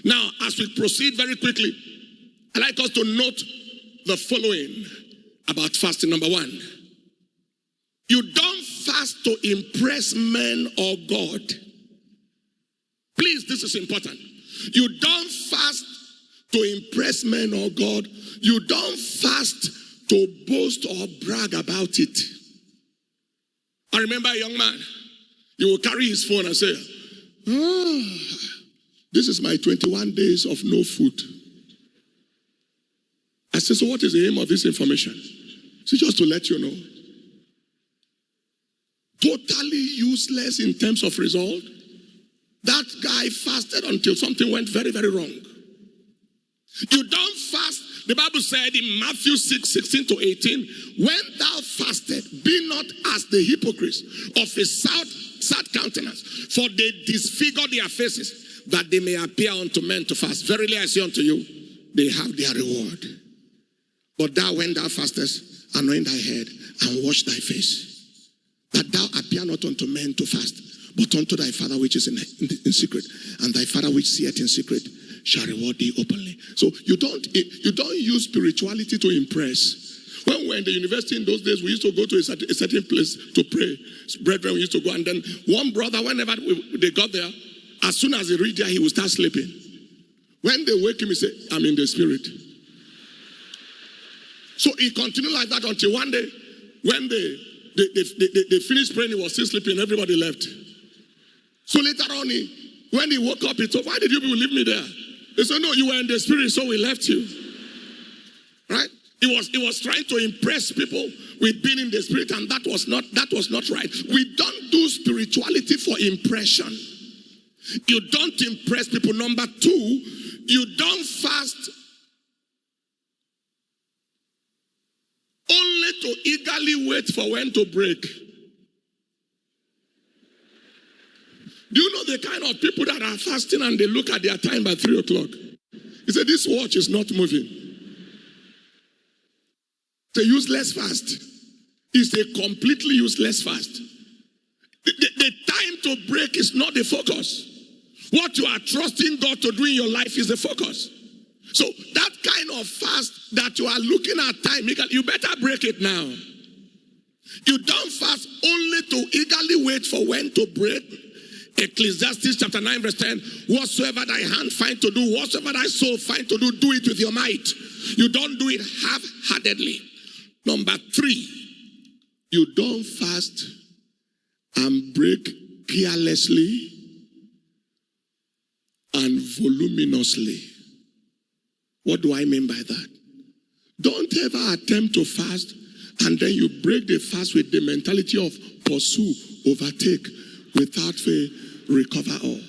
Now, as we proceed very quickly, I'd like us to note the following about fasting. Number one, you don't fast to impress men or God. Please, this is important. You don't fast to impress men or God. You don't fast to boast or brag about it. I remember a young man, he will carry his phone and say, this is my 21 days of no food. I said, so what is the aim of this information? So just to let you know. Totally useless in terms of result. That guy fasted until something went very, very wrong. You don't fast. The Bible said in Matthew 6:16-18, when thou fasted, be not as the hypocrites of a sad countenance, for they disfigure their faces, that they may appear unto men to fast. Verily I say unto you, they have their reward. But thou, when thou fastest, anoint thy head and wash thy face, that thou appear not unto men to fast, but unto thy Father which is in secret, and thy Father which seeth in secret shall reward thee openly. So you don't use spirituality to impress. When we were in the university in those days, we used to go to a certain place to pray. Brethren, we used to go, and then one brother, whenever they got there, as soon as he reached there, he would start sleeping. When they wake him, he said, I'm in the spirit. So he continued like that until one day, when they finished praying, he was still sleeping, everybody left. So later on, when he woke up, he said, why did you people leave me there? They said, no, you were in the spirit, so we left you. Right? He was trying to impress people with being in the spirit, and that was not right. We don't do spirituality for impression. You don't impress people. Number two, you don't fast only to eagerly wait for when to break. Do you know the kind of people that are fasting and they look at their time by 3 o'clock? He said, this watch is not moving. It's a useless fast. It's a completely useless fast. The time to break is not the focus. What you are trusting God to do in your life is the focus. So that kind of fast that you are looking at time, you better break it now. You don't fast only to eagerly wait for when to break. Ecclesiastes chapter 9 verse 10, whatsoever thy hand find to do, whatsoever thy soul find to do, do it with your might. You don't do it half-heartedly. Number 3, you don't fast and break carelessly and voluminously. What do I mean by that? Don't ever attempt to fast and then you break the fast with the mentality of pursue, overtake, without fail, recover all.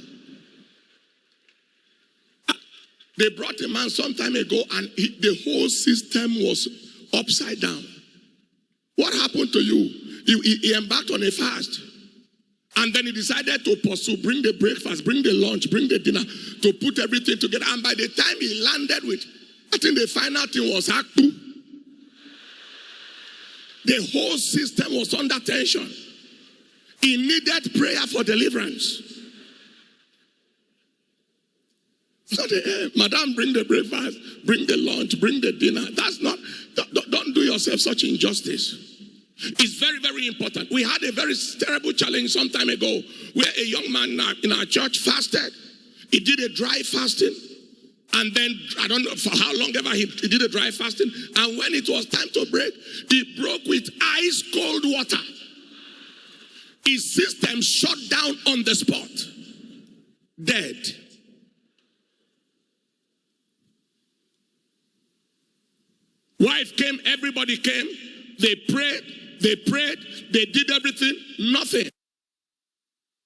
They brought a man some time ago and the whole system was upside down. What happened to you? He embarked on a fast. And then he decided to pursue, bring the breakfast, bring the lunch, bring the dinner, to put everything together. And by the time he landed with, I think the final thing was Act 2. The whole system was under tension. He needed prayer for deliverance. So madam, bring the breakfast, bring the lunch, bring the dinner. That's not, don't do yourself such injustice. It's very, very important. We had a very terrible challenge some time ago where a young man in our church fasted. He did a dry fasting. And then, I don't know for how long ever he did a dry fasting. And when it was time to break, he broke with ice cold water. His system shut down on the spot. Dead. Wife came, everybody came. They prayed, they did everything, nothing.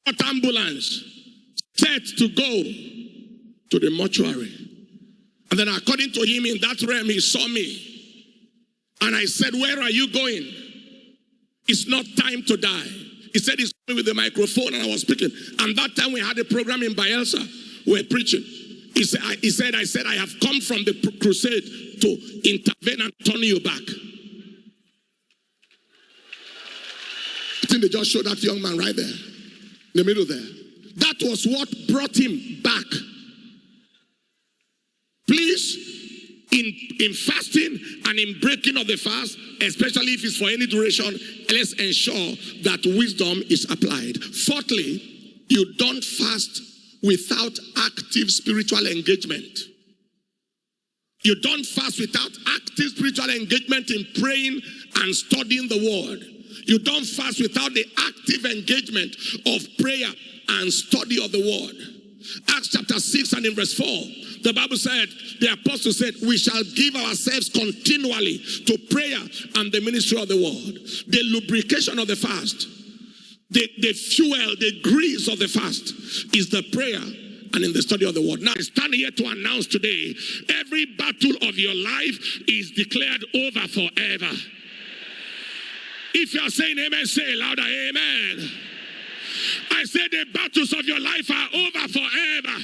Not ambulance, set to go to the mortuary. And then according to him in that realm, he saw me. And I said, where are you going? It's not time to die. He said he's coming with the microphone and I was speaking. And that time we had a program in Bielsa. We were preaching. He said, I have come from the crusade to intervene and turn you back. I think they just showed that young man right there, in the middle there. That was what brought him back. in fasting and in breaking of the fast, especially if it's for any duration, let's ensure that wisdom is applied. Fourthly, you don't fast without active spiritual engagement. You don't fast without active spiritual engagement in praying and studying the word. You don't fast without the active engagement of prayer and study of the word. Acts chapter 6 and in verse 4, the Bible said, the apostle said, we shall give ourselves continually to prayer and the ministry of the word. The lubrication of the fast, the fuel, the grease of the fast is the prayer and in the study of the word. Now, I stand here to announce today, every battle of your life is declared over forever. If you are saying amen, say louder, amen. I said the battles of your life are over forever.